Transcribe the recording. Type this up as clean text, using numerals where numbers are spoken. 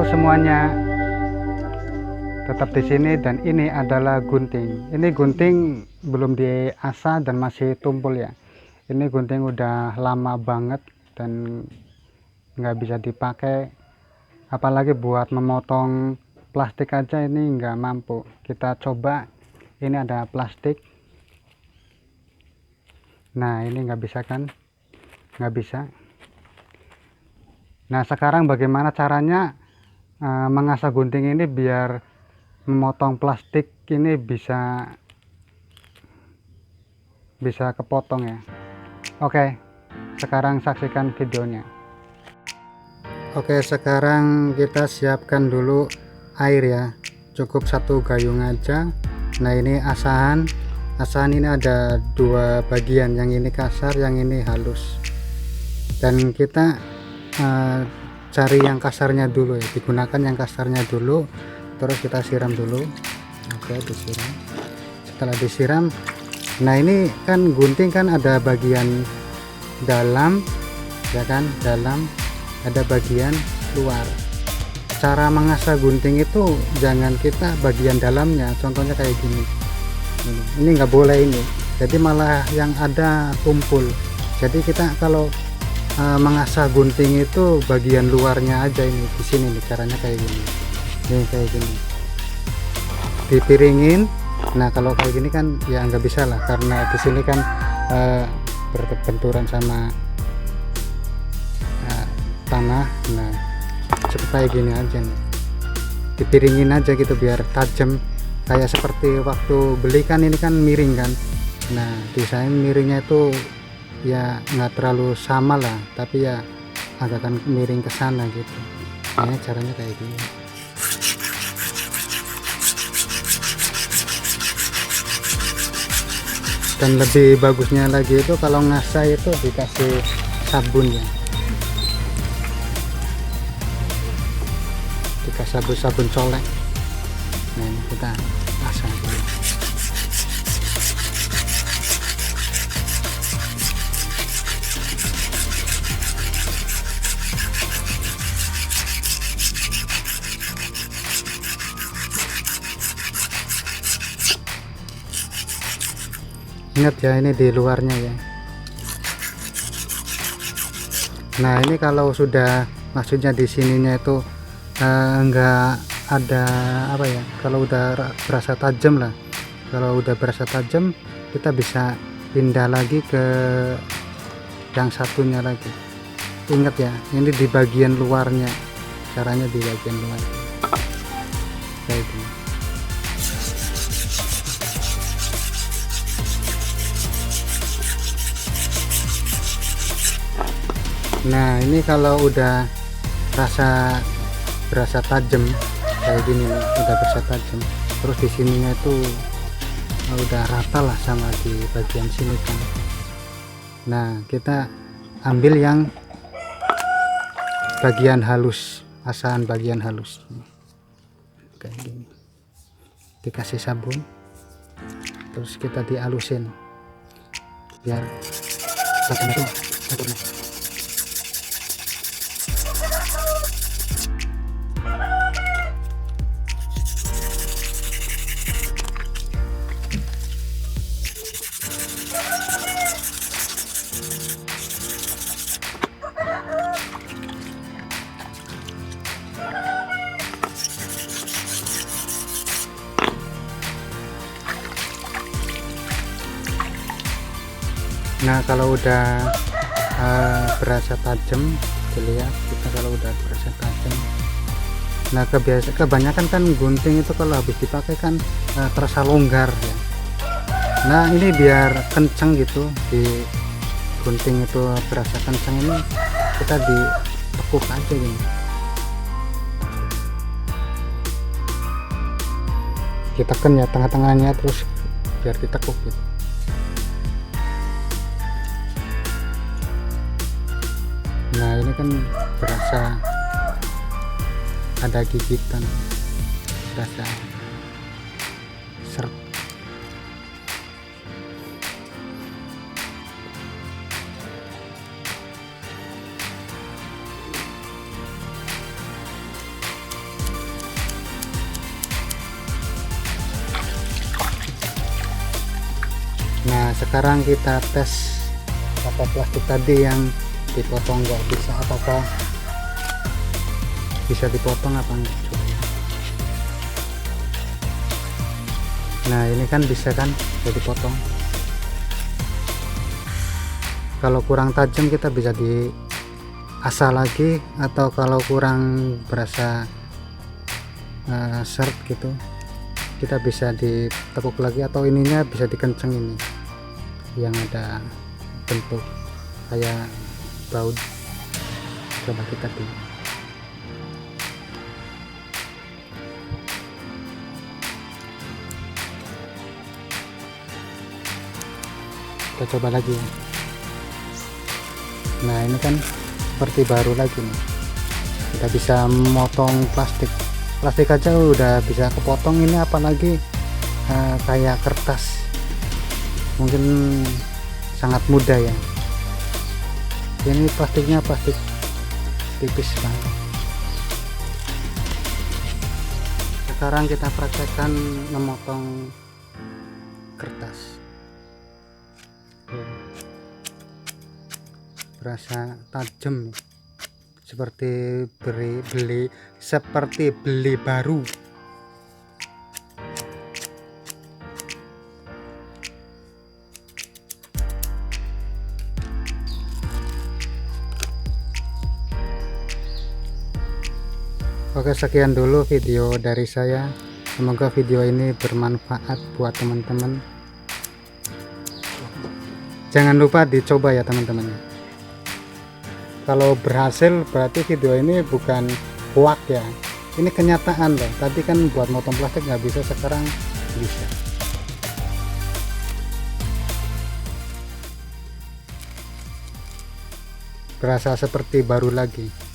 semuanya, tetap di sini. Dan ini adalah gunting. Ini gunting belum diasah dan masih tumpul ya. Ini gunting udah lama banget dan nggak bisa dipakai, apalagi buat memotong plastik aja ini nggak mampu. Kita coba, ini ada plastik. Nah ini nggak bisa kan, nggak bisa. Nah sekarang bagaimana caranya mengasah gunting ini biar memotong plastik ini bisa kepotong ya. Oke, sekarang saksikan videonya. Oke, sekarang kita siapkan dulu air ya, cukup 1 gayung aja. Nah ini asahan ini ada 2 bagian, yang ini kasar, yang ini halus. Dan kita cari yang kasarnya dulu ya, digunakan yang kasarnya dulu, terus kita siram dulu. Oke, disiram. Setelah disiram, nah ini kan gunting kan ada bagian dalam ya kan, dalam, ada bagian luar. Cara mengasah gunting itu jangan kita bagian dalamnya, contohnya kayak gini, ini nggak boleh ini, jadi malah yang ada tumpul. Jadi kita kalau mengasah gunting itu bagian luarnya aja, ini di sini nih, caranya kayak gini nih, kayak gini dipiringin. Nah kalau kayak gini kan ya nggak bisa lah, karena di sini kan berbenturan sama tanah. Nah supaya gini aja nih, dipiringin aja gitu biar tajam, kayak seperti waktu beli kan, ini kan miring kan. Nah desain miringnya itu ya nggak terlalu sama lah, tapi ya agak kan miring ke sana gitu. Ini caranya kayak gini. Dan lebih bagusnya lagi itu kalau ngasah itu dikasih sabun ya, dikasih sabun colek. Nah ini kita asah dulu. Ingat ya, ini di luarnya ya. Nah ini kalau sudah, maksudnya di sininya itu enggak ada apa ya, kalau udah berasa tajam lah, kalau udah berasa tajam kita bisa pindah lagi ke yang satunya lagi. Ingat ya, ini di bagian luarnya, caranya di bagian luar kayak gini. Nah ini kalau udah berasa tajam kayak gini nih, udah berasa tajam, terus di sininya itu udah rata lah sama di bagian sini kan. Nah kita ambil yang bagian halus, asahan bagian halus kayak gini, dikasih sabun, terus kita dihalusin biar tajam itu tajamnya. Nah kalau udah berasa tajam, dilihat kita kalau udah berasa tajam. Nah kebanyakan kan gunting itu kalau habis dipakai kan terasa longgar ya. Nah ini biar kenceng gitu, di gunting itu berasa kenceng, ini kita ditekuk aja gini, kita tekan ya tengah-tengahnya, terus biar ditekuk gitu. Nah ini kan berasa ada gigitan, berasa seret. sekarang kita tes pakai plastik tadi yang dipotong nggak bisa, apakah bisa dipotong apa enggak. Nah ini kan bisa kan, bisa dipotong. Kalau kurang tajam kita bisa diasah lagi, atau kalau kurang berasa seret gitu kita bisa ditekuk lagi, atau ininya bisa dikenceng, ini yang ada bentuk kayak baut. Coba kita coba lagi ya. Nah ini kan seperti baru lagi nih, kita bisa memotong plastik aja udah bisa kepotong, ini apalagi kayak kertas, mungkin sangat mudah ya. Ini plastiknya plastik tipis banget. Sekarang kita praktekkan memotong kertas. Berasa tajam, seperti beli baru. Oke, sekian dulu video dari saya, semoga video ini bermanfaat buat teman-teman. Jangan lupa dicoba ya teman-teman. Kalau berhasil berarti video ini bukan hoax ya, ini kenyataan loh. Tadi kan buat motong plastik nggak bisa, sekarang bisa. Berasa seperti baru lagi.